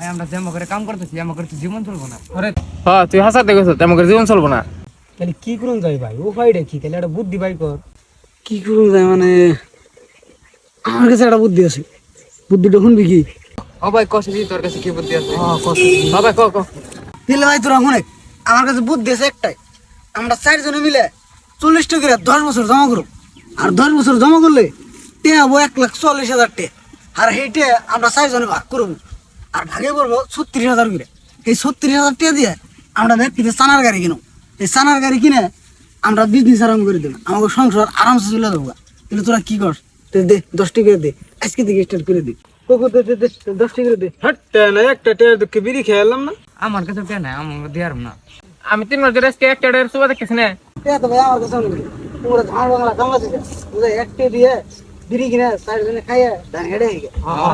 ভাই আমরা যেমন করে কাম করতেছি এমন করে তো জীবন চলবো না। আরে হ্যাঁ তুই হাসাতে গেছিস, তেমন করে জীবন চলবো না। তাহলে কি করুন যাই ভাই, উপায়টা কি? তাহলে একটা বুদ্ধি বাই কর। কি করুন যায় মানে, আমার কাছে একটা বুদ্ধি আছে। বুদ্ধিটা শুনবি কি? ও ভাই কষে দি, তোর কাছে কি বুদ্ধি আছে? হ্যাঁ ভাই ক ক। দিলে ভাই তোরা শুনে, আমার কাছে বুদ্ধি আছে একটাই। আমরা 4 জনে মিলে 40 টাকা করে 10 বছর জমা করব। আর 10 বছর জমা করলে টে হবো 1,40,000 টে। আর সেইটে আমরা 4 জনে ভাগ করবো। আর ভাগে করবো 36,000 করে। এই 36,000 টে দিয়ে আমরা ব্যক্তিতে চানার গাড়ি কিনো। এই চানার গাড়ি কিনে আমরা বিজনেস আরম্ভ করে দেবো, আমাকে সংসার আরামসে চলে দেবো। তাহলে তোরা কি কর? দে 10 টাকা দে, আজকে থেকে স্টার্ট করে দে। কোকো দে 10 টাকা দে। হাটটা না, একটা টেয়ার দুঃখে বিড়ি খেলাম না। আমার কাছে কে নাই, আমার দেয়ার না। আমি 3 মাস ধরে আজকে একটা সুবা দেখতেছি না। তো ভাই আমার কাছে অনেক পুরো ধান বাংলা কামলা থেকে বুঝে একটে দিয়ে বিড়ি কিনে 4 জনে খাইয়ে ধান হেঁটে হ্যাঁ